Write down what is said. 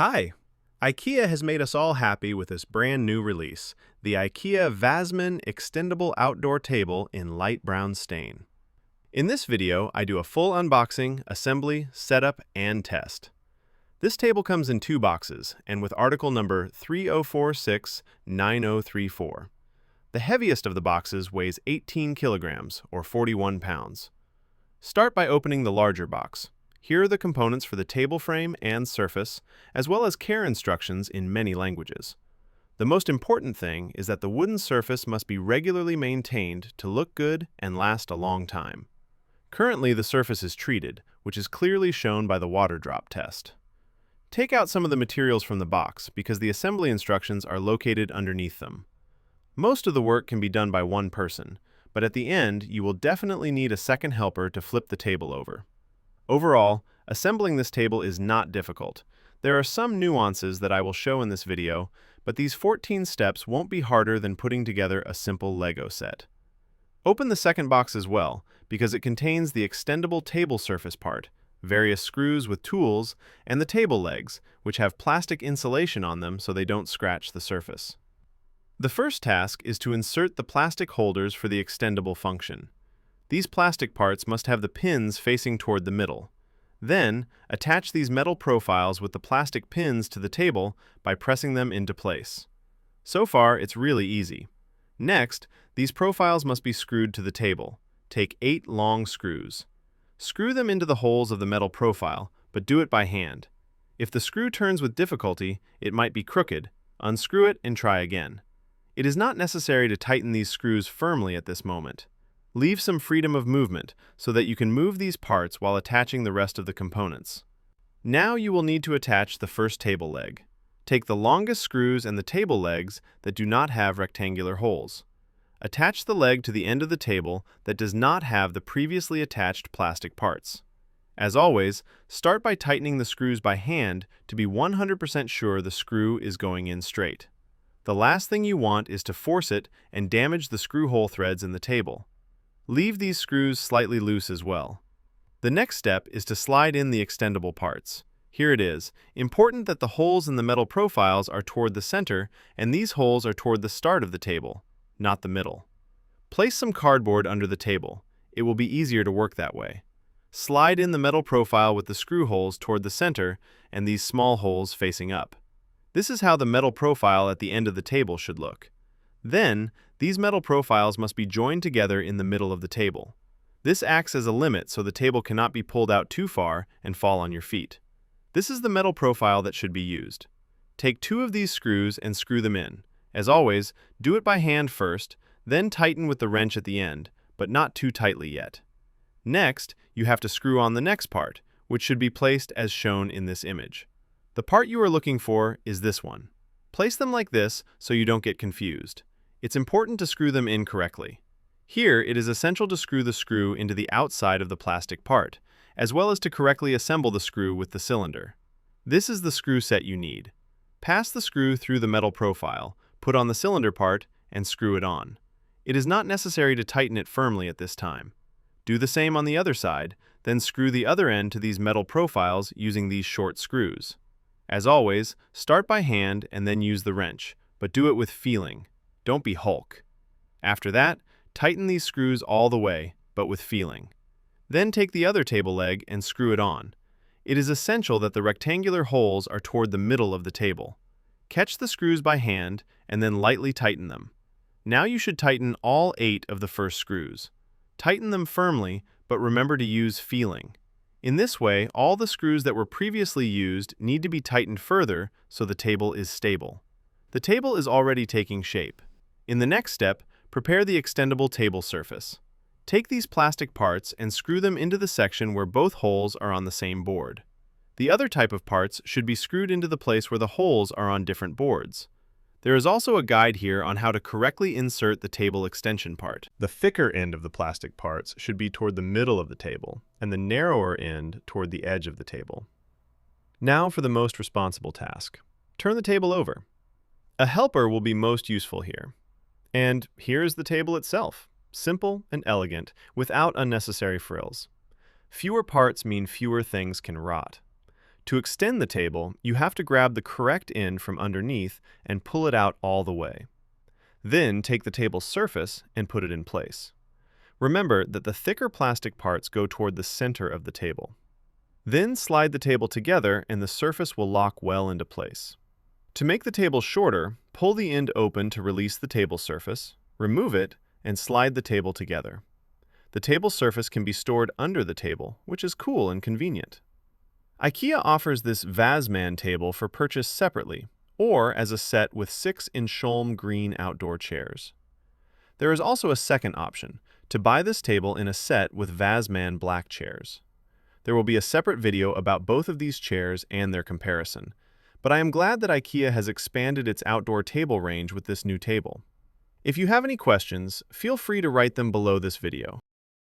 Hi! IKEA has made us all happy with this brand new release, the IKEA Vasman Extendable Outdoor Table in light brown stain. In this video, I do a full unboxing, assembly, setup, and test. This table comes in two boxes, and with article number 30469034. The heaviest of the boxes weighs 18 kilograms, or 41 pounds. Start by opening the larger box. Here are the components for the table frame and surface, as well as care instructions in many languages. The most important thing is that the wooden surface must be regularly maintained to look good and last a long time. Currently, the surface is treated, which is clearly shown by the water drop test. Take out some of the materials from the box because the assembly instructions are located underneath them. Most of the work can be done by one person, but at the end, you will definitely need a second helper to flip the table over. Overall, assembling this table is not difficult. There are some nuances that I will show in this video, but these 14 steps won't be harder than putting together a simple Lego set. Open the second box as well, because it contains the extendable table surface part, various screws with tools, and the table legs, which have plastic insulation on them so they don't scratch the surface. The first task is to insert the plastic holders for the extendable function. These plastic parts must have the pins facing toward the middle. Then, attach these metal profiles with the plastic pins to the table by pressing them into place. So far, it's really easy. Next, these profiles must be screwed to the table. Take 8 long screws. Screw them into the holes of the metal profile, but do it by hand. If the screw turns with difficulty, it might be crooked. Unscrew it and try again. It is not necessary to tighten these screws firmly at this moment. Leave some freedom of movement so that you can move these parts while attaching the rest of the components. Now you will need to attach the first table leg. Take the longest screws and the table legs that do not have rectangular holes. Attach the leg to the end of the table that does not have the previously attached plastic parts. As always, start by tightening the screws by hand to be 100% sure the screw is going in straight. The last thing you want is to force it and damage the screw hole threads in the table. Leave these screws slightly loose as well. The next step is to slide in the extendable parts. Here it is. Important that the holes in the metal profiles are toward the center, and these holes are toward the start of the table, not the middle. Place some cardboard under the table. It will be easier to work that way. Slide in the metal profile with the screw holes toward the center and these small holes facing up. This is how the metal profile at the end of the table should look. Then, these metal profiles must be joined together in the middle of the table. This acts as a limit so the table cannot be pulled out too far and fall on your feet. This is the metal profile that should be used. Take 2 of these screws and screw them in. As always, do it by hand first, then tighten with the wrench at the end, but not too tightly yet. Next, you have to screw on the next part, which should be placed as shown in this image. The part you are looking for is this one. Place them like this so you don't get confused. It's important to screw them in correctly. Here, it is essential to screw the screw into the outside of the plastic part, as well as to correctly assemble the screw with the cylinder. This is the screw set you need. Pass the screw through the metal profile, put on the cylinder part, and screw it on. It is not necessary to tighten it firmly at this time. Do the same on the other side, then screw the other end to these metal profiles using these short screws. As always, start by hand and then use the wrench, but do it with feeling. Don't be Hulk. After that, tighten these screws all the way, but with feeling. Then take the other table leg and screw it on. It is essential that the rectangular holes are toward the middle of the table. Catch the screws by hand and then lightly tighten them. Now you should tighten all 8 of the first screws. Tighten them firmly, but remember to use feeling. In this way, all the screws that were previously used need to be tightened further so the table is stable. The table is already taking shape. In the next step, prepare the extendable table surface. Take these plastic parts and screw them into the section where both holes are on the same board. The other type of parts should be screwed into the place where the holes are on different boards. There is also a guide here on how to correctly insert the table extension part. The thicker end of the plastic parts should be toward the middle of the table, and the narrower end toward the edge of the table. Now for the most responsible task. Turn the table over. A helper will be most useful here. And here is the table itself, simple and elegant, without unnecessary frills. Fewer parts mean fewer things can rot. To extend the table, you have to grab the correct end from underneath and pull it out all the way. Then take the table's surface and put it in place. Remember that the thicker plastic parts go toward the center of the table. Then slide the table together and the surface will lock well into place. To make the table shorter, pull the end open to release the table surface, remove it, and slide the table together. The table surface can be stored under the table, which is cool and convenient. IKEA offers this Vasman table for purchase separately, or as a set with 6 Enscholm green outdoor chairs. There is also a second option, to buy this table in a set with Vasman black chairs. There will be a separate video about both of these chairs and their comparison, but I am glad that IKEA has expanded its outdoor table range with this new table. If you have any questions, feel free to write them below this video.